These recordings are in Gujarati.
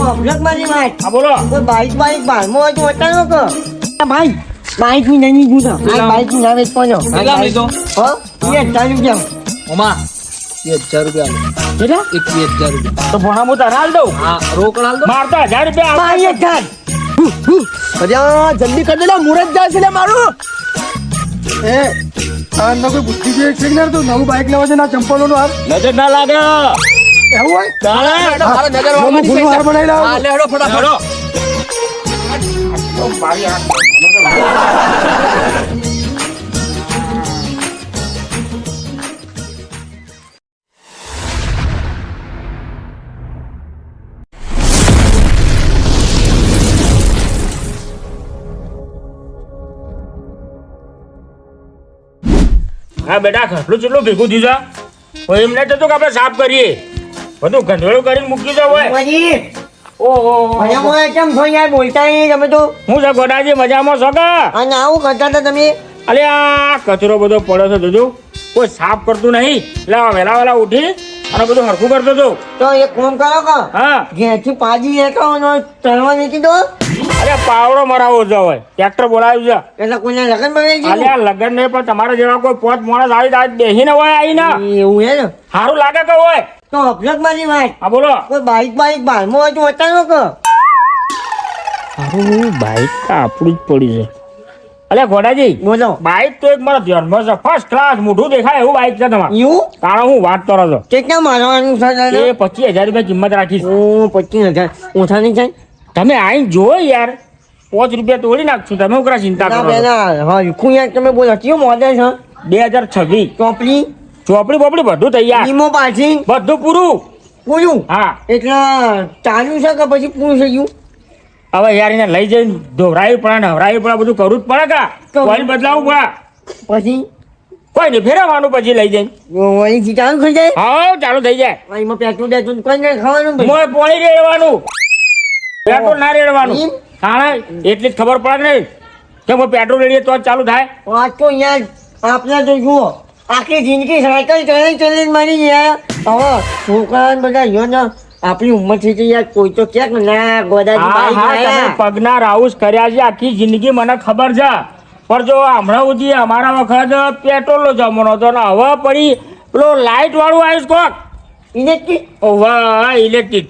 મારી વાત હા બોલો. કોઈ બાઈક ભાડમાં હોય તો બતાવો કે ભાઈ બાઈક ની નહીં ગુના આ બાઈક ની ના વેચવાનો કેટલા લીધો? હો 2000 ઓમા 2000 રૂપિયા કેટલા? 21000 રૂપિયા. તો ભણા હું તને હાલ દઉં. હા રોકડ હાલ દો. મારતા 1000 રૂપિયા આપે. ભાઈ એક થાન અરે જલ્દી કરી દે મુરત જાય છે લે મારું એ આ ન કોઈ બુદ્ધિ જે છે ને તો નવું બાઈક લેવા છે ના ચંપલો નું હાર નજર ના લાગે. એવું હોય તારે મારા નજર નવું વાગવાની ફૂલ હાર છે. બનાવી લાવો હા લે હેડો ફટાફટ. હેડો. હા બેટા ખટલું ચેટલું ભેગું થયું છે? કોઈ એમ નહીં થતું કે આપણે સાફ કરીએ બધું ગંધેડું કરીને મૂકી દો હોય. ભાઈ ઓહો મજામાં કેમ છો યાર બોલતા નહીં તમે તો હું છે ગોડાજી મજામાં છો કે? અને આવું કરતા હતા તમે અલે આ કચરો બધો પડ્યો છે જોજો કોઈ સાફ કરતું નહીં એટલે વહેલા વહેલા ઉઠી અને બધું હરખું કરતો હતો. તો એક કામ કરો કે હા ઘેરથી પાજી લેતો અને ચડવા નીકળી દો અરે પાવડો મરાવો છે હવે ટ્રેક્ટર બોલાવ્યું છે. એટલે કોઈને લગન બનાવી અલે આ લગન નહીં પણ તમારા જેવા કોઈ પોચ માણસ આવી બેસીને હોય આવીને એવું હે ને સારું લાગે કે હોય. તો અફસોસ મારી વાત હા બોલો. કોઈ બાઈક ભાડમાં હોય તો બતાવો કે સારું બાઈક તો આપણું જ પડ્યું છે. અલે ગોડાજી બોલો બાઈક તો એક મારા ધ્યાનમાં છે ફર્સ્ટ ક્લાસ મોઢું દેખાય એવું બાઈક છે તમારે. એવું કારણ હું વાત કરો છો કેટલા મારવાનું છે દાદા? એ 25000 રૂપિયા કિંમત રાખીશ. ઓ 25,000 ઓછા નહીં થાય તમે આઈને જુઓ યાર 5 રૂપિયા તોડી નાખશું તમે ઉકરા ચિંતા ના કરો છો. પેલા હા વિખું યાર તમે બોલો કયું મોડેલ છે 2026 ચોપડી ચોપડી બોપડી બધું તૈયાર વીમો પાછી બધું પૂરું. પૂરું હા એટલે ચાલુ છે કે પછી પૂરું થઈ ગયું હવે યાર એને લઈ જઈને ધોવરાવી પડે ને હવરાવી પડે બધું કરવું જ પડે કા તો- ઓઇલ બદલાવવું પડે પછી કોઈ નહીં ફેરવવાનું પછી લઈ જઈને વળી ચાલુ થઈ જાય હા ચાલુ થઈ જાય. આ એમાં પેટ્રોલ બેટ્રોલ કોઈ નહીં ખાવાનું ભાઈ મોય પોણી રેડવાનું પેટ્રોલ ના રેડવાનું એમ? હા એટલી જ ખબર પડે ને કે હું પેટ્રોલ રેડીએ તો જ ચાલુ થાય. આ તો યાર આપણે તો જુઓ આખી જિંદગી સાયકલ ચલાવી મારી યાર હવે છોકરા બધા યોને આપણી ઉંમર થઈ ગઈ યાર કોઈ તો ક્યાંક ના ગોદાજી હા બાઈક હા તમે લાયા. પગના રાઉસ કર્યા છે આખી જિંદગી મને ખબર છે પણ જો હમણાં સુધી અમારા વખત પેટ્રોલ નો જમાનો હતો ને હવે પડી પેલો લાઈટ વાળું આવ્યું કોક ઇલેક્ટ્રિક વાહ ઇલેક્ટ્રિક.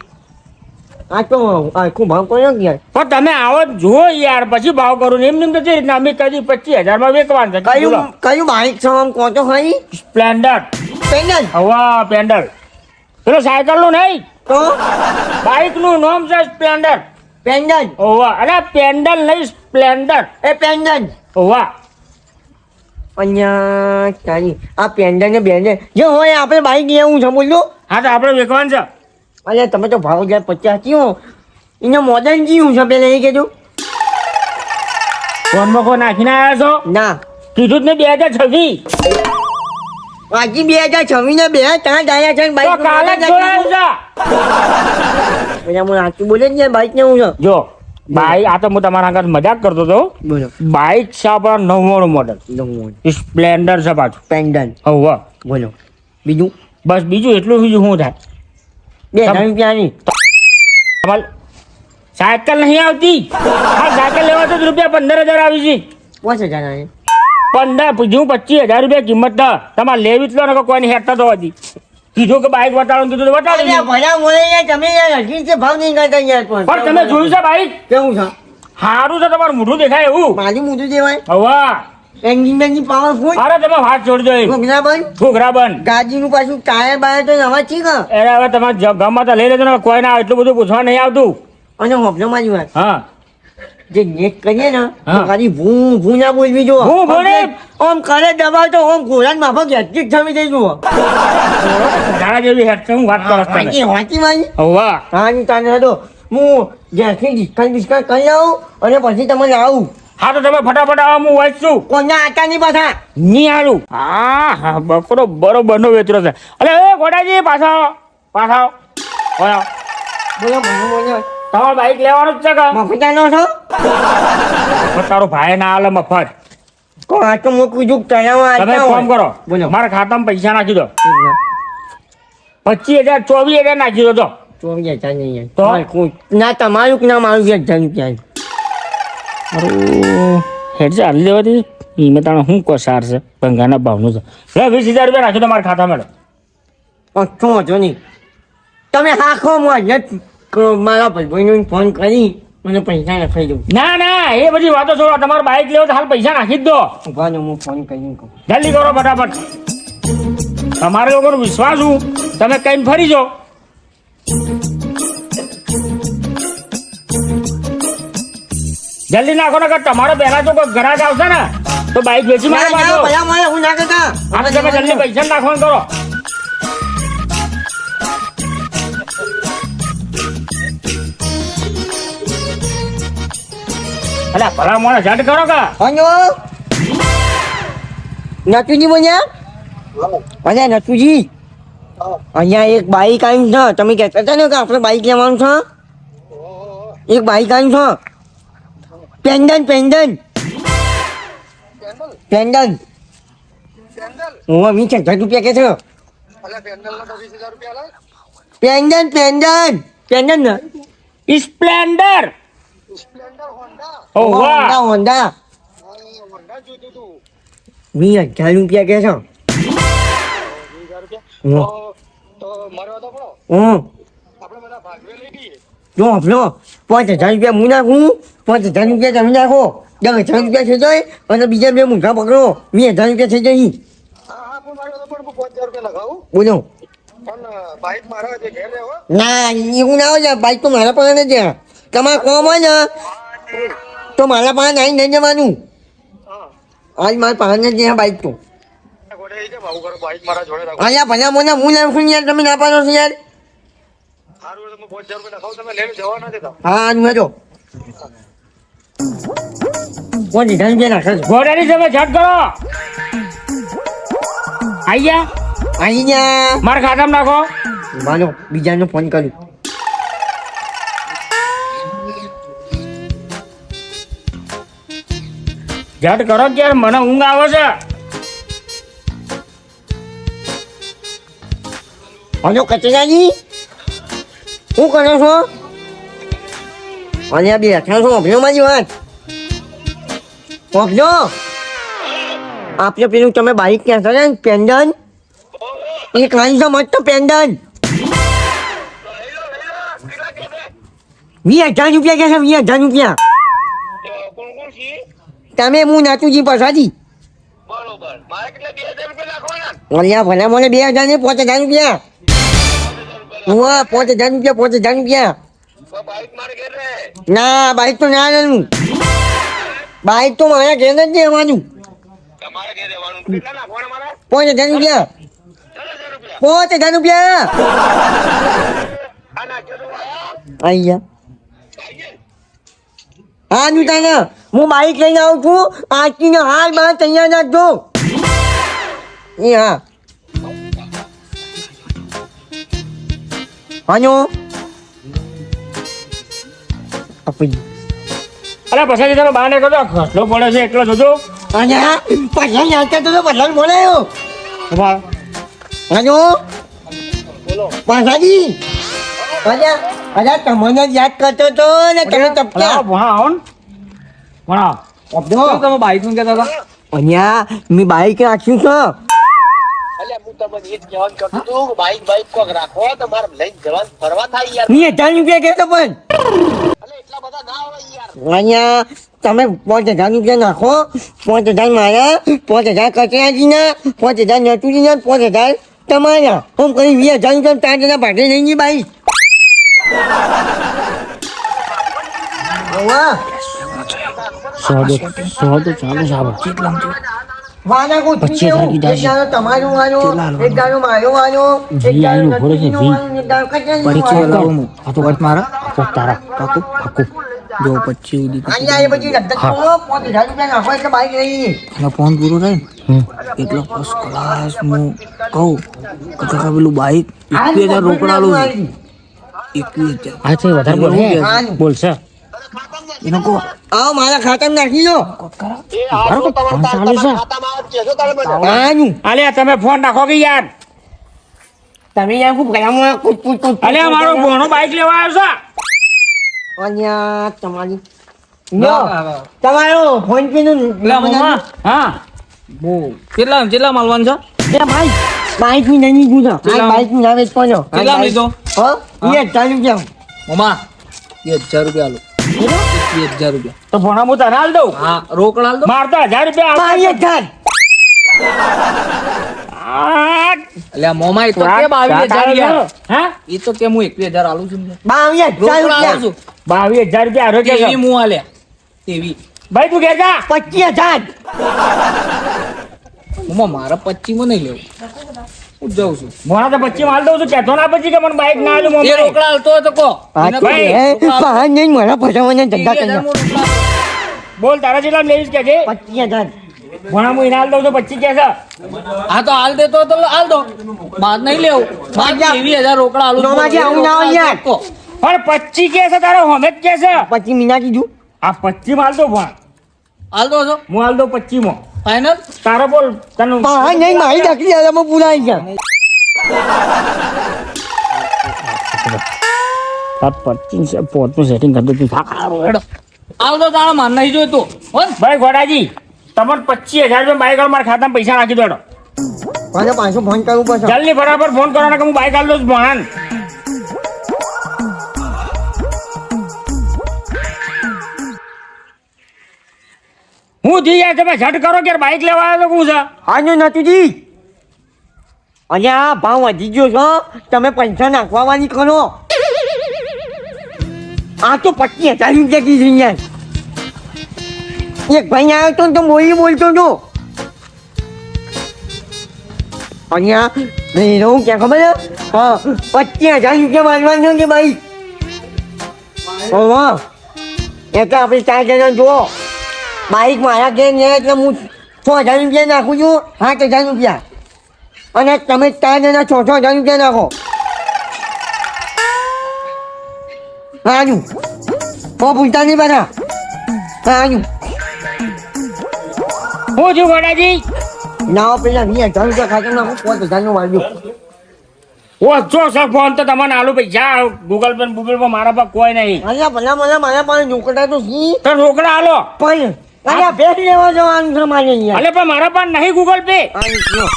આ તો આખું ભાવ કોયો યાર પણ તમે આવો જ જુઓ યાર પછી ભાવ કરું ને એમ તો જે રીતના અમે કદી 25000 માં વેચવાનું છે. કયું કયું બાઈક છે આમ કોતો ખરી સ્પ્લેન્ડર પેન્ડલ હવા પેન્ડલ પેલો સાયકલ નું નહીં તો બાઇક નું નામ છે સ્પ્લેન્ડર. પેન્ડલ હોવા અરે પેન્ડલ નહીં સ્પ્લેન્ડર એ પેન્ડલ હોવા. અહીંયા તારી આ પેન્ડલ ને બેન્ડલ જે હોય આપણે બાઈક લેવું છે બોલો હા તો આપણે વેચવાનું છે. અરે તમે તો ભાવ 50 કયો એને મોડર્ન જીવું છે પેલા એ કહેજો ફોનમાં કોઈ નાખીને આવ્યા છો ના કીધું જ ને 2026 આજે 2026 ને બે ત્યાં ડાયા છે તો બાઈક કાલે જ જોડાયું છે. બધા મને સાચું બોલે જ ને બાઈક ને હું છે જો બાઈક આ તો હું તમારા આગળ મજાક કરતો હતો બોલો બાઈક છે આપણા 99 મોડલ સ્પ્લેન્ડર છે પાછું પેન્ડલ હોવા. બોલો બીજું બસ બીજું એટલું બીજું શું થાય 2000 રૂપિયાની તમારે સાયકલ નહીં આવતી હા સાયકલ લેવા તો રૂપિયા 15000 આવી છે 5000 આની 25000 રૂપિયા કિંમત ના તમારે લેવી જ લો ને કોઈ હેરતા તો હતી કીધું કે બાઈક બતાડો કીધું તો બતાડી અરે ભલા મોરે યાર તમે યાર હજી છે ભાવ નહીં કરતા યાર પણ તમે જોયું છે બાઈક કેવું છે સારું છે તમારું મોઢું દેખાય એવું મારી મોટું દેવાય હવા એન્જિન બેન્જિન પાવરફુલ અરે તમે હાથ છોડજો એ ઘોઘરા બંધ ઘોઘરા બંધ ગાડીનું પાછું ટાયર બાયર તો નવા છે કે અરે હવે તમારે ગામમાં તો લઈ લેજો ને કોઈ ના એટલું બધું પૂછવા નહીં આવતું. અને હોફલો મારી વાત હા જે નેટ કરીએ ને તો હા. ખાલી ભૂ ભૂ ના બોલવી જો ભૂ ભૂ ને? આમ કરે દબાવ તો આમ ઘોડાની માફક યાત્રિક થમી જઈ જુઓ ધારા જેવી હેઠ છે હું વાત કરો તમે વાંચી વાંચી મારી હવા હા ની તાને હતો હું જ્યાંથી ડિસ્કાઉન્ટ કરી આવું અને પછી તમને આવું હા તો તમે ફટાફટ આવો હું વાંચશું કોના આટા ની પાછા નહીં હારું હા હા બકરો બરોબર નો વેચરો છે અરે એ ગોડાજી પાછા આવો પાછા આવો ઓય આવો. બોલો ભણો બોલો તમારે બાઈક લેવાનું જ છે કે મફતાનો છો પણ તારો ભાઈ ના આલે મફત કો આ તો મોકું જુક તણાવા તમે એક કામ કરો બોલો મારા ખાતામાં પૈસા નાખી દો 25000 24000 નાખી દો તો ₹24,000 નહીં યાર. તો? મારે કોઈ ના તમારું કે ના મારું ₹2,000 અરે હેડ છે હાલી લેવાથી એમાં તાણે શું કોસાર છે ભંગાના ભાવનું છે લે 20,000 રૂપિયા નાખ્યો તમારા ખાતામાં લે. કશો વાંધો નહીં તમે હાખો મારા ભાઈબંધોને ફોન કરી મને પૈસા લખાઈ દઉં. ના ના એ બધી વાતો છોડો તમારે બાઇક લેવો તો હાલ પૈસા નાખી જ દો ઉભા રહો, હું ફોન કરીને કહું. જલ્દી કરો ફટાફટ તમારે લોકોનો વિશ્વાસ હું તમે કઈ ફરી જાઓ જલ્દી નાખો ને તમારે પહેલા તો કોઈ ગ્રાહક આવશે ને તો બાઇક વેચી મારે ના, ના, પાછો ભલા મારે હું ના કરતા. આ તો તમે જલ્દી પૈસા નાખવાનું કરો અલા ભલા મોણે ઝટ કરો કા હલો નતુજી બોલ્યા? અરે નતુજી અહીંયા એક બાઈક આવ્યું છે. તમે કહેતા હતા ને કે આપણે બાઈક લેવાનું છે. એક બાઈક આવ્યું છે. પેન્ડન હું 20,000 રૂપિયા કે છે. પેન્ડન ને સ્પ્લેન્ડર ઓ વાહ હોન્ડા 20,000 રૂપિયા કે છે. જો આપલો 5,000 રૂપિયા હું નાખું, 5,000 રૂપિયા તમે નાખો, 10,000 રૂપિયા થઈ જાય અને બીજા બે મૂંઘા પકડો 20,000 રૂપિયા થઈ જાય. બોલો ના એવું ના હોય બાઈક તો મારા પાસે જ છે. તમારે કોમ હોય ને તો મારા પાસે નાઈ નહીં જવાનું. આજ મારા પાસે જ છે બાઈક તો. અહીંયા ભલા મોના હું લાવું છું યાર, તમે ના પાડો છો યાર. હા હેજો 5,000 રૂપિયા નાખે છે. ઘોડાની તમે ઝટ કરો આઈ જા અહીં જા મારા ખાતામાં નાખો માનો બીજાનો ફોન કરું. ઝટ કરો કે યાર મને ઊંઘ આવે છે હલો કચરાજી શું કરો છો? અને આ બેઠા છો અભ્યો મારી વાત અભ્યો આપણે પેલું તમે બાઈક ક્યાં કરે ને પેન્ડન એ કાંઈ તો મત પેન્ડન 20,000 રૂપિયા કે છે. 20,000 રૂપિયા તમે હું નાતુજી પસાજી ઓલ્યા ભલા મને 2,000 ને 5,000 રૂપિયા હું 5,000 રૂપિયા ના બાઈક તો ના લેવું. બાઈક તો મારા ઘેર જ દેવાનું. 5,000 રૂપિયા 5,000 રૂપિયા અહીંયા હા દુકાને હું બાઈક લઈને આવું છું. આખીને હાલ બહાર તૈયાર રાખજો. એ હા હલો આપી અરે પછી તમે બહાર નીકળો ઘસલો પડે છે એકલો જોજો અને પૈસા યાદ કરતો તો પૈસા બોલાયો. હલો પાસાજી અરે તમને જ યાદ કરતો તો ને તમે તપક્યા ભણાવો તમે બાઈક નું કહેતા હતા અહીંયા મેં બાઈક રાખ્યું છે. ₹20,000 કહેતો પણ અહીંયા તમે 5,000 રૂપિયા નાખો. 5,000 મારા, 5,000 કચરાજીના, 5,000 નટુજીના, 5,000 તમારા. હું કરી 20,000 રૂપિયા 4 જણા ભાગે લઈ ગઈ બાઈક. વાહ વાના કો એક દાડો તમારો વાલો, એક દાડો મારો વાલો, એક દાડો નટુજીનો વાલો, એક દાડો કચરાજીનો વાલો. જો 25 અહીંયા એ બધી રદ્દ કરો. 5,000 રૂપિયા નાખો એટલે બાઈક લઈ ગઈ. ફોન પૂરો થાય ને એટલે ફર્સ્ટ ક્લાસ હું કહું કે કાકા પેલું બાઈક 21,000 રોકડા લઉં છું. 21,000 આ છે વધારે બોલે બોલશે એનો કહો આવો મારા ખાતામાં નાખી દો. આનું અલે તમે ફોન નાખો કે યાર તમે યાર ખૂબ ગયામાં કૂદ અલે મારો ભોણો બાઈક લેવા આવ્યો છે અહીંયા તમારી તમારો ફોન પે નું લે મામા હા કેટલા માલવાનું છે એ ભાઈ બાઈક ની નહીં ગુજા કેટલા? બાઈક ની આવે કોનો કેટલા લીધો હો એ ચાલુ જાવ મામા 1000 રૂપિયા આલો 1000 રૂપિયા તો ભોણા હું તને હાલ દઉં હા રોકડા આલ દો મારતા 1000 રૂપિયા બાઈ ઘર એટલે આ મોમા એ તો કે 22000 યાર હા એ તો કે હું 21000 આલું છું ને. બાઈ રોકડા આલું છું 22000 રૂપિયા આરોગ્ય તેવી હું આલ્યા તેવી ભાઈ તું ઘેર જા 25000 મોમા મારા 25 માં નહીં લેવું હું જાઉં છું ભોણા તો 25 હાલ દઉં છું કેતો ના પછી કે મને બાઈક ના આલ્યું એ મમ્મી રોકડા આલતો હોય તો કહો એને ભાઈ, રોકડા આલો. બહાર નહીં મને ફસાવાના ધંધા 20000 કર્યા માં રોકડા આલો. બોલ તારા જેટલા લઈશ કે છે 25000 ભોણા હું એને હાલ દઉં છું 25 કે છે હા તો હાલ દેતો હોય તો હાલ દો બાદ નહીં લેવું બાદ 20000 રોકડા આલું છું. નોમાજી આવું ના હોય યાર. કહો. પણ 25 કે છે તારો હોમે જ કે છે પછી મીના કીધું આ 25 માં હાલ દો ભોણા હાલ દો છો હું હાલ દઉં 25 માં ફાઇનલ તારો બોલ તને બહાર નહીં મારી દકડી આલામાં પુરાઈ ગયા સાત 25 પોતનું સેટિંગ કરી દઉં સારું હેડો હાલ દો તારા માન નહીં જોઈતું હો ને? ભાઈ ગોડાજી તમને 25000 રૂપિયા બાઈક મારા ખાતામાં પૈસા નાખી દો હેડો. મને પાછો ફોન કરવું પડશે જલ્દી બરાબર ફોન કરો ને કે હું બાઈક હાલ દઉં છું ભોણાને. હું જી યાર તમે ઝટ કરો કે બાઈક લેવા આવ્યો તો હું છે હાજો નતુજી અને આ ભાવ વધી ગયો છો તમે પૈસા નાખવાની કરો આ તો 25000 રૂપિયા કીધી યાર એક ભાઈ આવ્યો તો ને તો બોલી બોલતો હતો અહીંયા નહીં રહું ક્યાં ખબર છે હા 25000 રૂપિયા મારવાનું કે ભાઈ વાહ એટલે આપણે 4 જણા જુઓ બાઈક મારા ઘેર ને એટલે હું 6000 રૂપિયા નાખું છું 7000 રૂપિયા અને તમે 4 જણા 6000 રૂપિયા નાખો હાજુ બહુ ભૂલતા નહીં બધા હાજુ હું છું ગોડાજી ના પેલા 20000 રૂપિયા ખાતે નાખો 5000 નું વાળ્યું ઓછો સર ફોન તો તમારે આલુ પૈસા ગૂગલ પે ગૂગલ પે મારા પાસે કોઈ નહીં અલ્યા ભલા મને મારા પાસે રોકડા તો સી તો રોકડા આલો પણ અલ્યા ભેટ લેવા જવાનું છે મારે યાર અલે પણ મારા પાસે નહીં ગૂગલ પે હાજુ, લ્યો.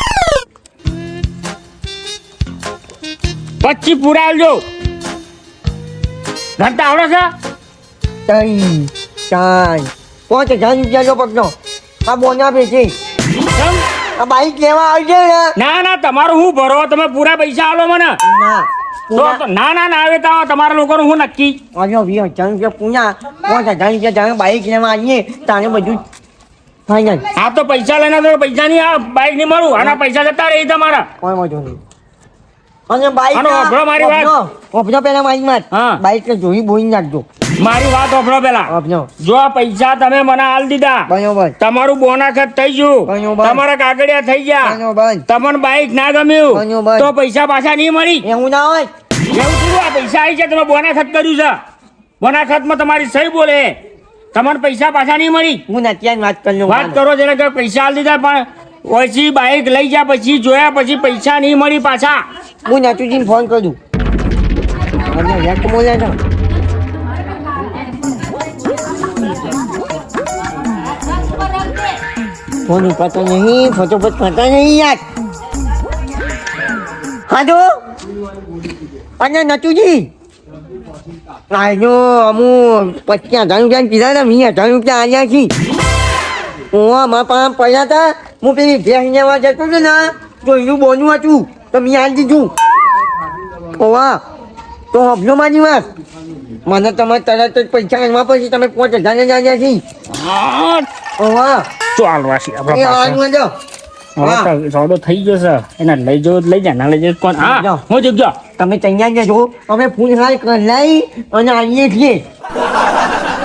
25 પૂરા આલજો ઘંટા આવડે છે 3 4 5000 રૂપિયા જો પકડો આ બોના પેચે કેમ? આ બાઈક લેવા આવજે ને ના ના તમારું હું ભરો તમે પૂરા પૈસા આલો મને ના તો ના ના ના આવે તો તમારા લોકોનું હું નક્કી આજે 20000 રૂપિયા પૂના 5000 રૂપિયા જાણે બાઈક લેવા આવીએ તારે બધું ફાઈનલ આ તો પૈસા લઈને તો પૈસા નહીં આ બાઈક નહીં મળું આના પૈસા જતા રહી તમારા કોઈ વાંધો નહીં અને બાઈક આનો વાપરો મારી વાત. વાપરો પેલા મારી વાત હા. બાઈક ને જોઈ બોઈ નાખજો મારી વાત વાપરો પેલા વાપરો જો આ પૈસા તમે મને હાલ દીધા બરોબર તમારું બોનાખત થઈ ગયું બરોબર. તમારા કાગળિયા થઈ ગયા બરોબર તમને બાઈક ના ગમ્યું બરોબર. તો પૈસા પાછા નહીં મળી એવું ના હોય એવું શું આ પૈસા આવી છે તમે બોનાખત કર્યું છે બોનાખતમાં તમારી સહી બોલે તમને પૈસા પાછા નહીં મળી હું અત્યારે વાત કરી લઉં વાત કરો જેને કે પૈસા હાલ દીધા પણ પછી બાઈક લઈ ગયા પછી જોયા પછી પૈસા નહીં મળી પાછા હું નતુજીને ફોન કરું અને યાર બોલ્યા છો ફોન ઉપાડતો નહીં ફટોફટ કરતા નહીં યાર હાજો અને નતુજી આજો અમુ 25000 રૂપિયા કીધા હતા 20000 રૂપિયા આવ્યા છી હું મારા પાસે પડ્યા હતા હું પેલી ભેંસ લેવા જતો હતો ને તો એનું બોનું હતું તો મેં આલી દીધું ઓવા તો હબલો મારી વાત મને તમે તરત જ પૈસા કરવા પછી તમે 5000 જ આવ્યા છી ઓવા ચાલ વાસી એ આપણા આવવાનું જો હવે તો સોદો થઈ ગયો છે એના લઈ જવો તો લઈ જા ના લઈ જવો તો કોણ હા જાઓ. હું જગ્યા તમે તૈયાર જજો અમે ફૂલ હાલ કરાઈ અને આવીએ છીએ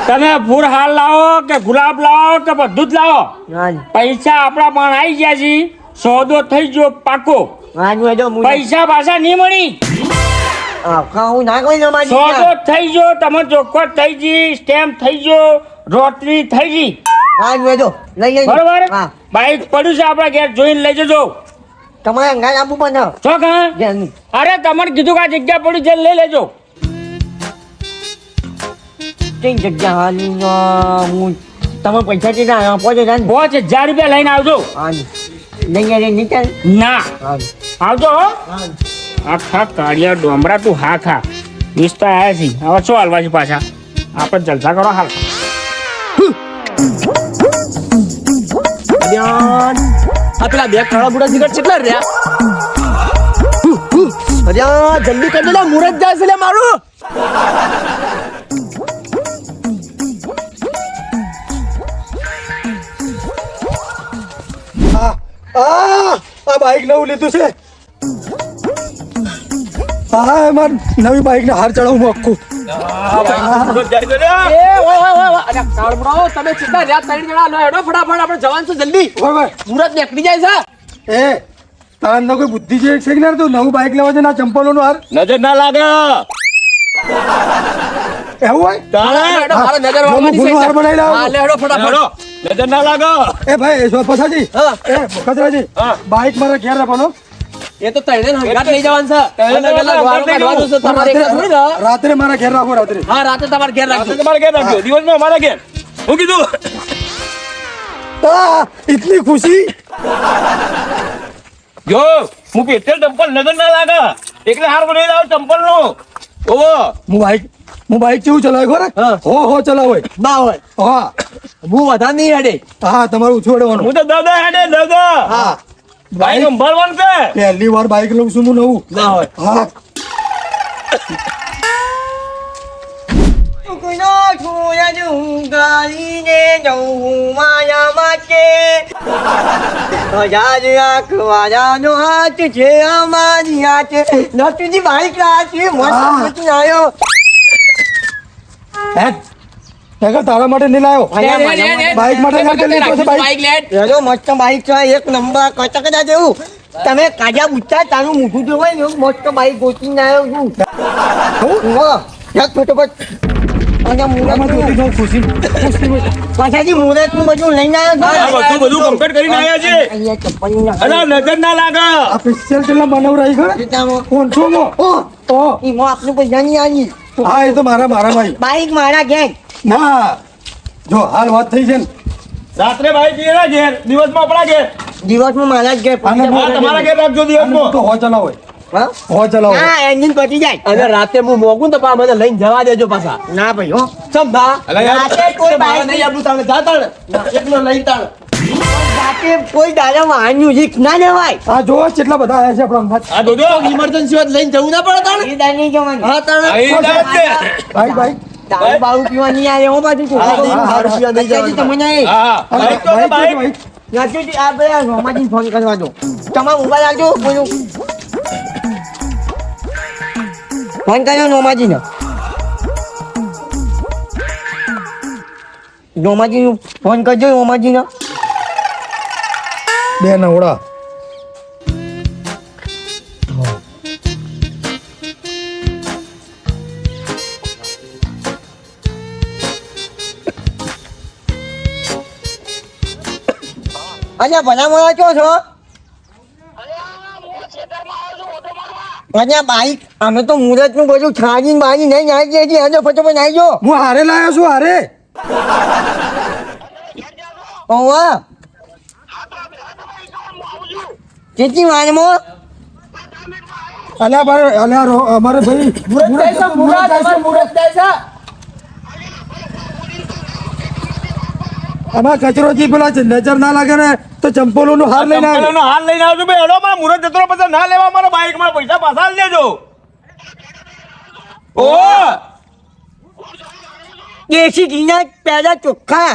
તમે ફૂલ હાલ લાવો કે ગુલાબ લાવો કે બધું જ લાવો હાલ પૈસા આપણા પણ આવી ગયા છે સોદો થઈ ગયો પાકો હાલ જો હું પૈસા પાછા નહીં મળી ખાવું ના કોઈ ન મારી સોદો થઈ ગયો તમે ચોખ્ખોટ થઈ ગઈ સ્ટેમ્પ થઈ ગયો રોટરી થઈ ગઈ હાલ જો લઈ લઈ બરોબર હા બાઈક પડ્યું છે આપણા ઘેર જોઈને લઈ જજો તમારે અંગાજ આપવું પણ છો કાં ઘેરની. અરે તમને કીધું કે આ જગ્યા પડી છે લઈ લેજો કઈ જગ્યા હાલી હું તમે પૈસા કેટલા આપો છો જાન 5000 રૂપિયા લઈને આવજો હા નહીં રે નીકળ ના હા આવજો હો આખા કાળિયા ડોમરા તું હા ખા વિસ્તા આવ્યા છી હવે શું હાલવા છે પાછા આપણે જલસા કરો હાલ આ પેલા બે કાળા બુડા સિગરેટ કેટલા રહ્યા અરે જલ્દી કરી દે મુરત જાય છે લે મારું આ બાઈક નવું લીધું છે હા એમાં નવી બાઈક ને હાર ચડાવું આખું તમે કેટલા રહ્યા 3 જણા લો હેડો ફટાફટ આપણે જવાન છે જલ્દી મુરત નીકળી જાય છે એ તારા કોઈ બુદ્ધિ છે કે ના તું નવું બાઈક લેવા છે ના ચંપલો નો હાર નજર ના લાગે એવું હોય મારે નજર વાળવાની નવું હાર બનાવી લાવો. હા લે હેડો ફટાફટ નજર ના લાગે એ ભાઈ પછાજી હા. એ ખતરાજી બાઈક મારા ઘેર રાખવાનો એ તો તઈને હંગાત લઈ જવાનું છે અલગ અલગ વારો કાઢવાનું છે તમારે એક થોડી ને. રાત્રે મારા ઘેર રાખો રાત્રે હા રાતે તમારે ઘેર રાખજો તમારે ઘેર રાખજો દિવસમાં અમારા ઘેર હું કીધું ઇતની ખુશી જો હું પેટ્રોલ ચંપલ નજર ના લાગે એટલે હાર બનાવી લાવ ચંપલ નો ઓવો હું બાઈક કેવું ચલાવે ખોરે હા. હો ચલાવે ના હોય હા હું વધારે નહીં હેડે હા તમારું છોડવાનું હું તો દાદા હેડે દાદા હા ભાઈ સંભાળવાનું છે પહેલી વાર બાઈક લઉં છું હું નવું ના હોય હા કોઈનો છોયા જું ગાલીને જવું માયા માટે હજાર આંખ વાળાનો હાથ છે અમારી હાથ નતુજી બાઈક રાખી મસ્ત આવ્યો હે તારા માટે નહીં લાવ્યો બાઈક માટે ના ચાલી તો બાઈક બાઈક લેટ એનો મસ્ત બાઈક છે એક નંબર કચકડા જેવું તમે કાજા બુચ્ચા તારું મૂઠું જો હોય ને એવું મસ્ત બાઈક ગોતીને આવ્યો છું એક ફટોફટ અને આમાં જોતી મુરત જાઉં ખુશી પાછાથી મુરત નું બધું લઈને આવ્યો આ બધું કમ્પ્લીટ કરીને આવ્યા છે અહીંયા ચપ્પલ અરે નજર ના લાગે આ પિક્ચર કેટલા બનાવરાઈ ખરા કોણ છો મો ઓ એમાં આપણે પૈસા નહીં આવી હા એ તો મારા ભાઈ બાઈક મારા ઘેર ના જો હાલ વાત થઈ છે ને રાત્રે ભાઈ જઈએ ઘેર દિવસમાં આપણા ઘેર દિવસમાં મારા જ ઘેર અને હા તમારા ઘેર રાખજો દિવસમાં તો હો ચલાવો હા? હો ચલાવો હા એન્જિન પતી જાય અને રાતે હું મોગું તો પા મને લઈને જવા દેજો પાછા ના ભાઈ હો ચમ ના રાતે કોઈ બાઈક નહીં આપણું તાણે જા તાણે એકલો લઈને તાણે રાતે કોઈ દાદા વાહનનું રિસ્ક ના લેવાય આ જો કેટલા બધા આવ્યા છે આપણા અંગાત આ દોડો ઇમરજન્સી હોય તો લઈને જવું ના પડે તાણે એ દાદા નહીં જવાનું હા તાણે અહીં લાવ છે. ભાઈ ભાઈ દારૂ બારૂ પીવા નહીં આવે હો બાજુ હા, હા, રૂપિયા નહીં જવાનું. તમને હા બાઈક તો ભાઈ બાઈક નથી આ બધા રોમાજી ફોન કરવા દો તમારો મોબાઈલ આવજો બોલું ફોન કર્યો નોમાજીને નોમાજી ફોન કરજો નોમાજીને બે નવડા અચ્છા ભલા મળા છો છો અચ્છા બાઈક અમે તો મુરત નું બધું છાજી બાજી નહીં આવી જઈએ હજો ફટોફટ આવી જો હું હારે લાવ્યો છું હારે ઓવા કેટલી વારમાં અમારે ભાઈ મુરત જાય છે મુરત જાય છે આમાં કચરોજી પેલા નજર ના લાગે ને તો ચંપલો નું હાર લઈને આવે ચંપલોનો હાર લઈને આવજો ભાઈ હેડો મારા મુરત જતો રહો, પછી ના લેવા મારા બાઈક માં પૈસા પાછા આલી દેજો ઓ દેશી ઘીના પેલા ચોખ્ખા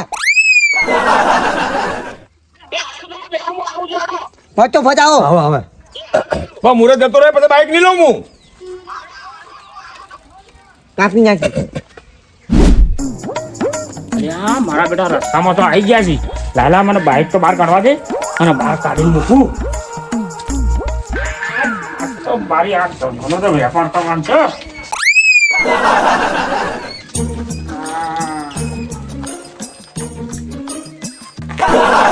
ફટોફટ આવો હવે પણ મુરત જતો રહે પછી બાઈક નહીં લઉં હું કાપી નાખી અરે મારા બેટા રસ્તામાં તો આવી ગયા છે લાલા મને બાઈક તો બહાર કાઢવા દે અને બહાર કાઢીને મૂકું આ તો મારી આ ધંધોનો તો વેપાર કરવાનો છે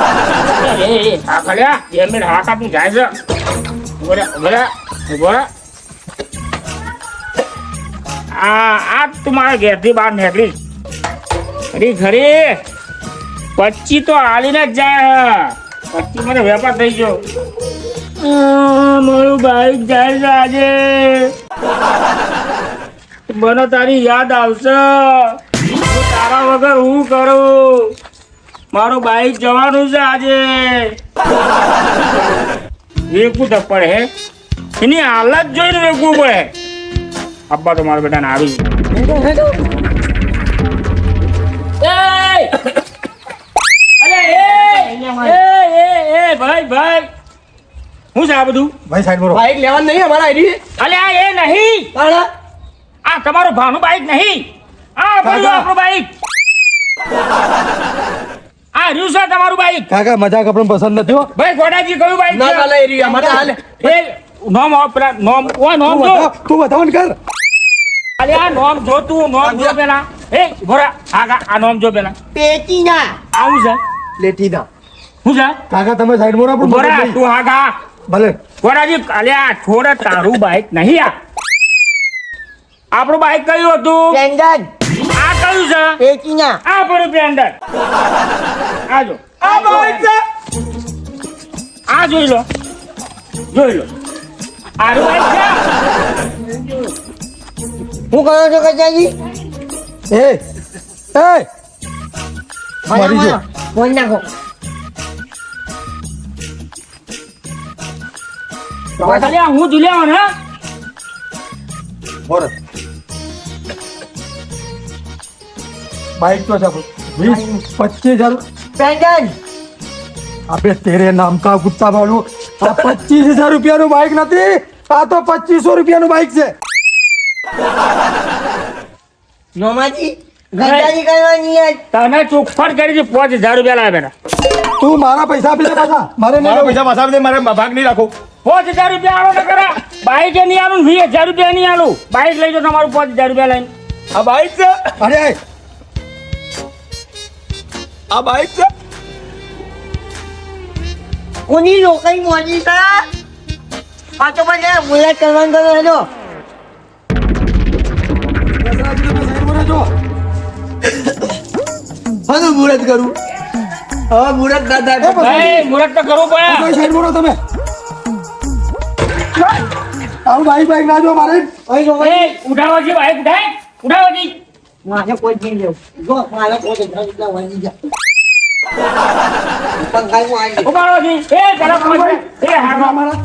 આ ખલ્યા 2 મિનિટ હા કાપું જાય છે આ તું મારા ઘેરથી બહાર નીકળી ખરી 25 તો હાલીને જ જાય 25 મને વેપાર થઈ ગયો મારું બાઈક જાય છે આજે મને તારી યાદ આવશે તારા વગર હું કરું મારું બાઈક જવાનું છે આજે વેકવું તો પડે હે એની હાલત જોઈને વેકવું પડે અબ્બા તો મારા બેટાને આવી ભાઈ હું છે આ બધું ભાઈ સાઈડ બોલો બાઈક લેવાનું નહીં અમારા આઈડી અલ્યા એ નહીં આ તમારું ભાનું બાઈક નહીં આ બધું આપણું બાઈક આ રહ્યું છે તમારું બાઈક કાકા મજાક આપણને પસંદ નથી હો ભાઈ ગોડાજી કયું બાઈક ના છે? ચાલે એ રહ્યું અમારે હાલે એ નોમ પેલા નોમ ઓય નોમ જો તું બતાવન કર અલ્યા નોમ જો તું નોમ જો પેલા એ ભોરા આ નોમ જો પેલા પેટીના આવું છે લેટીના હું છે કાકા તમે સાઈડ બોલો આપણું ભોરા મગજ નહીં. તું હા ભલે ગોડાજી અલ્યા છોડ તારું બાઈક નહીં આ આપણું બાઈક કયું હતું પેન્ડન આ કયું છે પેટીના આ પડ્યું પેન્ડર આજો આ બાઈક છે આ જોઈ લો આરું બાઈક છે હું કરો છો કચાજી એ મરી ગયો બોલ નાખો અલ્યા હું જુલ્યા ને બોલ બાઈક તો છે 20-25,000 પેન્ડન अबे तेरे नाम का कुत्ता बालू 25,000 રૂપિયાનું બાઈક નથી આ તો 2500 રૂપિયાનું બાઈક છે નોમાજી ગંજાજી કરવાની યાર તને ચોખફટ કરી 5,000 રૂપિયા લાવે બેટા તું મારા પૈસા આપી દે પાછા મારે નહીં મારા પૈસા પાછા આપી દે, મારે ભાગ નહીં રાખો 5,000 રૂપિયા આલો ને કરા બાઈક નહીં આલું 20,000 રૂપિયા નહીં આલું બાઈક લઈ જાઓ તમારું 5,000 રૂપિયા લઈને આ બાઈક છે અરે આ બાઈક છે કોની લોકઈ મોજી છે આ તો મને મુલાકાત કરવાનું કરો હેલો હા મુહૂર્ત કરું હા મુહૂર્ત દાદા ભાઈ મુરત તો કરવું પડે સાઈડ બોલો તમે આવું બાઈક ના જો મારે એ ઉઠાવજી બાઈક ઉઠાવજી મારે કોઈ નહીં લેવું જો મારે કોઈ એટલા વળી ગયા પણ કાઈ આવી ઉભારોજી એ ચલો એ હારો મારા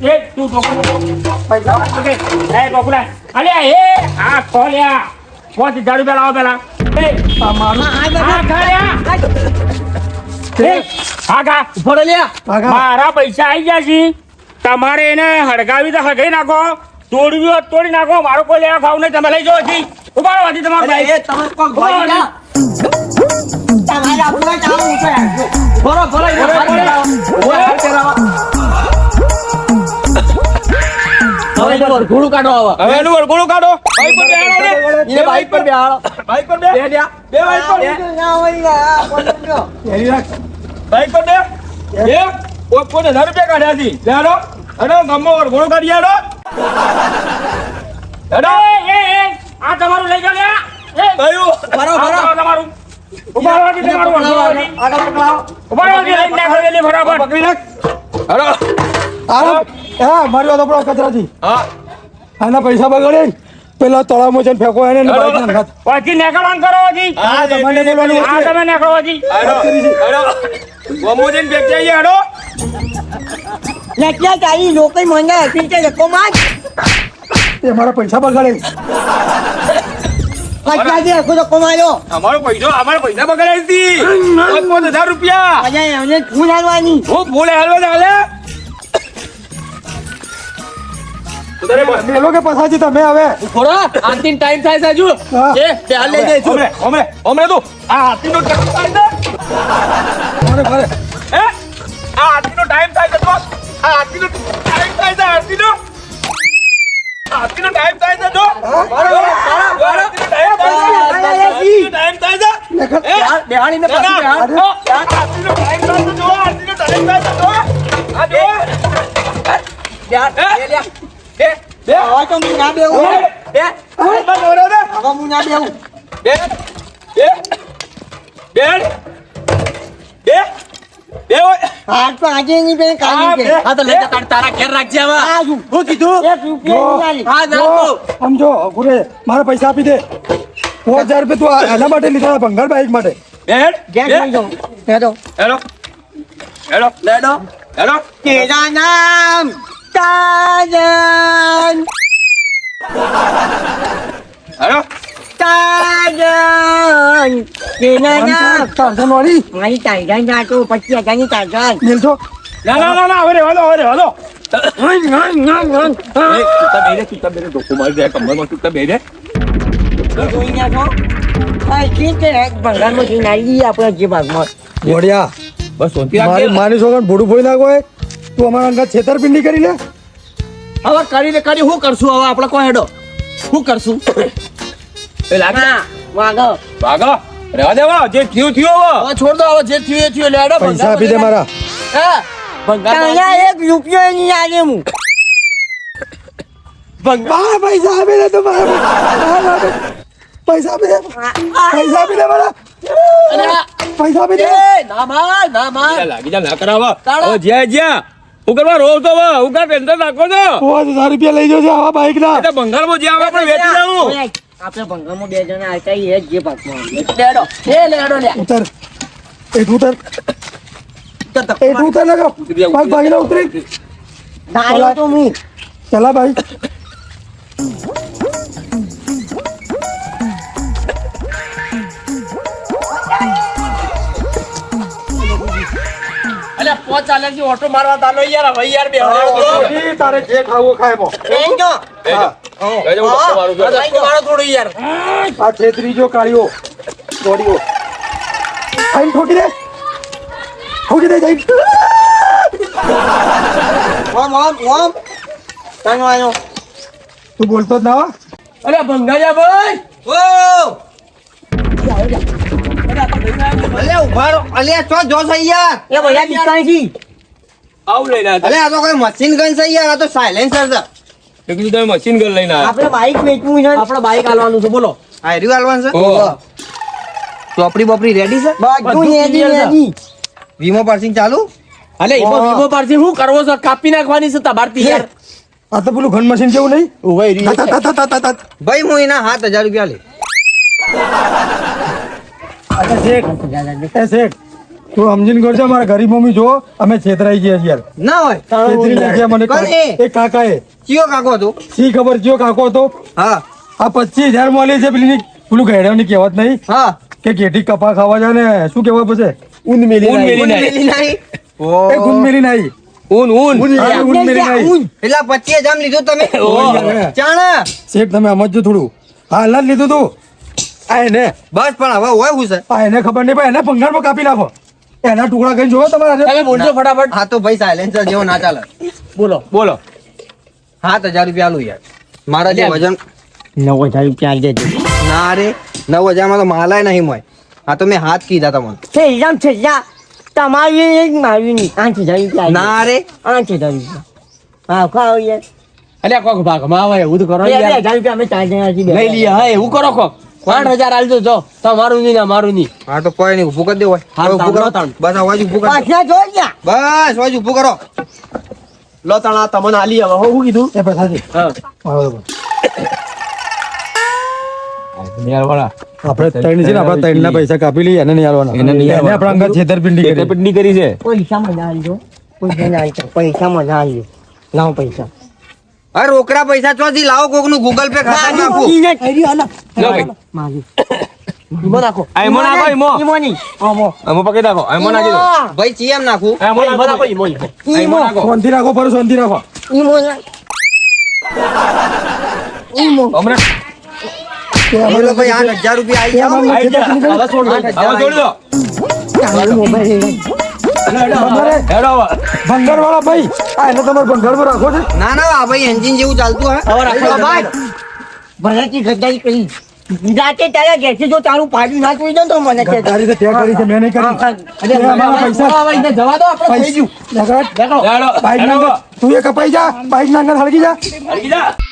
એ તું ડોકુલા પૈસા ઓકે એ ડોકુલા અલ્યા એ આ ખોલ્યા 5,000 રૂપિયા લાવો પેલા એ આ ખાયા એ આગા ઉભો લ્યા મારા પૈસા આવી ગયા છે તમારે એને હડકાવી તો હગાઈ નાખો તોડવી હોત તોડી નાખો મારો કોઈ લેવા ખાવ નહીં તમે લઈ જાઓ હજી ઉભારો હજી તમારો ભાઈ તમે કોણ ભાઈ ના તમારા પૂરા ચાલુ છે બોલો બોલો હવે વરઘોડું કાઢો હવે એનું વરઘોડું કાઢો બાઈક પર બેહાડો ને એને બાઈક પર બેહાડો બાઈક પર બે બે બાઈક પર ના હોય ગયા બાઈક પર બે એ 5,000 રૂપિયા કાઢ્યા છે બેહાડો અરે ગમો વરઘોડું કાઢી આડો એ આ તમારું લઈ જાઓ લ્યા એ કયું બરો તમારું ઉભારો હજી તમારું આગળ પકડાવો ઉભારો હજી લઈ નાખો જલ્દી બરાબર પકડી નાખ હેડો હા મારી વાત આપણો કચરાજી હા આના પૈસા બગાડે પેલા તળાવમાં જઈને ફેંકો એને ને બાઈક ના ખાત પછી નેકળવાનું કરો હજી હા તમને બોલવાનું આ તમે નેકળો હજી હેડો હેડો ગમોજન બેઠી આઈએ હેડો લખ્યા તારી લોકઈ મંગા હતી તે લકો માં એ મારા પૈસા બગાડે કચાજી આખો તો કમાયો અમારો પૈસા બગાડ્યા છે 5,000 રૂપિયા અજય એમને ફૂલ હાલવાની હું ભૂલે હાલવા ચાલે મેલો કે પસાજી તમે હવે થોડો અંતિમ ટાઈમ થાય છે હજુ હા. એ બે હાલ લઈ જઈશું ઓમરે તું આ હાથીનો ટાઈમ થાય છે મારે મારે હે આ હાથીનો ટાઈમ થાય છે તો આ હાથીનો ટાઈમ થાય છે હાથીનો ટાઈમ થાય છે જો ટાઈમ થાય છે બેહાડીને પાછું બેહાડ હાથીનો ટાઈમ થાય છે જો હાથીનો ટાઈમ થાય છે જો આ જો હવે તો હું ના બેહું. હવે હું ના બેહું. હાથ તો આજે નહીં બે કાલી છે. આ તો લઈ જા તારા ઘેર રાખજે હવે આ શું? હું કીધું એક રૂપિયા નહીં આલી. હા ના તો સમજો ગુરે મારા પૈસા આપી દે 4000 રૂપિયા તું એના માટે લીધા ભંગાર બાઈક માટે ગેસ લઈ જાઉં. હેડો. તેરા નામ તાજન. તાજન. તેરા નામ. ટાર્ઝન વાળી મારી તાજન ના તો 25,000 ની તાજન. મેલજો જોઈ નાખો. આ ઠીક છે. ભંગારમાં થી નાખી આપણા જે ભાગમાં. ગોડિયા બસ શાંતિ મારી રાખજે માની છોકરાને ભોડું ફોઈ નાખો હોય તું અમારા અંગત છેતરપિંડી કરી લે હવે કરીને કરી શું કરશું હવે આપણે કોઈ હેડો શું કરશું એ લાગે ના, વાગો. ભાગો રહેવા દેવા જે થયું થયું હવે છોડ દો હવે જે થયું એ થયું લેડો પૈસા આપી દે મારા હા ભંગાર તને એક રૂપિયો નહીં આલે હું. મારા પૈસા આપી દે તું મારા પૈસા આપી દે પૈસા આપી દે મારા પૈસા આપી દે ના માર લાગી જા ના કરાવો તાળા. હવે જ્યાં હું કરવા રોવ તો હું કા ટેન્શન રાખો છો 5000 રૂપિયા લઈ જજો આવા બાઈક ના એટલે બંગાળમાં જ્યાં આપણે વેચી દઉં ઓય, આપણે ભંગારમાં બે જણા આવતા એ જ જે ભાગમાં આવે. લેડો એ લેડો લે ઉતર એક ઉતર એક ઉતર લગા ભાગ ભાગીને ઉતરી નાયો તો હું. ચલા ભાઈ અલે પોચ ચાલે છે ઓટો મારવા તાલો યાર હવે યાર બે તારે જે ખાવું ખાય મો બેન જો. કહેજો હું ધક્કો મારું છું. મારો થોડું યાર આ છેતરીજો કાળીઓ બોડીઓ આઈ ઠોકી દે જઈ ઓમ ઓમ ઓમ. તને આયો. તું બોલતો જ ના હો? અરે ભંગાજા ભાઈ અલે ઉભા રહો. અલે ચો જો છે યાર. એ બધા દુકાન છે. આવું લઈને આવ્યા અલે આ તો કોઈ મશીન ગન છે યાર. આ તો સાયલેન્સર છે. તે કીધું તમે મશીન ગન લઈને આવ્યા આપણે બાઈક વેચવું છે. આપણે બાઈક આલવાનું છે બોલો આયરી વાલવાન છે. ઓહો. ચોપડી બોપડી રેડી છે. બધું રેડી રેડી. વીમો પાર્સિંગ ચાલુ. અલે ઈમો વીમો પારથી શું કરવો છે કાપી નાખવાની છે તમારથી યાર આ તો પેલું ઘન મશીન જેવું નહીં ઓય રી ભાઈ હું એના 7000 રૂપિયા લે. અચ્છા શેઠ એ શેઠ તું સમજીને કરજો મારા ગરીબ મમ્મી જો અમે છેતરાઈ ગયા છીએ યાર ના હોય. છેતરી નાખ્યા મને કોણ એ? એક કાકાએ ચિયો કાકો હતો. શી ખબર કયો કાકો હતો હા આ 25000 મળી છે પેલું ઘેડાની કહેવત નહીં હા. કે કેટી કપા ખાવા જાય ને શું કહેવાય પછી ઊન મેલી ઊન નાઈ. મેલી મેલી નહીં. એ ગુન મેલી નાઈ ઊન હા, ઊન મેલી નાઈ પેલા 25,000 લીધું તમે. ચાણા. શેઠ તમે સમજજો થોડું હા હાલ જ લીધું તું આ એને બસ પણ હવે હોય હું છે. આ એને ખબર નહીં પણ એને ભંગારમાં કાપી નાખો એના ટુકડા કરીને જોવો તમારે તમે બોલજો ફટાફટ હા તો ભાઈ સાયલેન્સર જેવો ના ચાલે. બોલો બોલો 7000 રૂપિયા આલું યાર. મારા જે વજન 9,000 રૂપિયા આલી દેજો. ના રે 9000 માં તો માલાય નહીં મોય. આ તો મેં હાથ કીધા તમને. છે એકદમ છે જા. તમારી એક મારી નહીં 8,000 રૂપિયા આલી ના રે 8,000 રૂપિયા. હા ખાઓ યાર. અલ્યા કોક ભાગમાં આવે એવું તો કરો બે યાર 2,000 રૂપિયા અમે 4 જણાથી બે. લઈ લઈએ હા એવું કરો કોક 8,000 આલજો જો તમારું નહીં ના મારું નહીં હા તો કોઈ નહીં ઊભું કરી દે હોય. હા, હવે ઊભું કરો. તાણ. બસ આ વાજ ઊભું કરો. પાછા જોઈ જા. બસ વાજ ઊભું કરો. લો તણા તમને આલી હવે હું કીધું એ પૈસાથી હા બરાબર યાર વાળા આપણે ત્રણ છે ને આપણા ત્રણના પૈસા કાપી લઈએ એને નહીં આલવાના એને નહીં એને આપણા અંગત છેતરપિંડી કરી છેતરપિંડી કરી છે પૈસા મજા આલજો. પૈસા ના આલજો. પૈસા મજા આલજો. લાવો પૈસા. હવે રોકડા પૈસા ચોથી લાવો કોક નું ગૂગલ પે ખાતા નાખું. લો ભાઈ મારી. ઈમો નાખો આ ઈમો નાખો ઈમો ઈમો નહીં. ઈમો પકડી રાખો ઈમો નાખી દો ભાઈ ચીએમ નાખું. આ ઈમો ઈમો નાખો નાખો ઈમો ઈમો નાખો શાંતિ રાખો પર શાંતિ રાખો ઈમો નહીં. ઈમો. હમણાં બોલો ભાઈ 8000 રૂપિયા આવી જાઓ. આઈ જા હવે છોડ દો હવે છોડી દો તારો મોબાઈલ લઈ લે. હેડો હવે. ભંગાર વાળા ભાઈ આ એને તમારે ભંગારમાં રાખો છે ના ના આ ભાઈ એન્જિન જેવું ચાલતું હે. હવે રાખો ભાઈ ભલાથી ગદ્દારી કરી. જાતે તારા ઘેરથી જો તારું પાડ્યું ના જોઈ દો તો મને કે તારી તો ત્યાં કરી છે મેં નહીં કરી અરે એ અમારા પૈસા જવા દો આપણે થઈ ગયું બાઈક ના અંદર તું એ કપાઈ જા બાઈક ના અંદર હળગી જા હળગી જા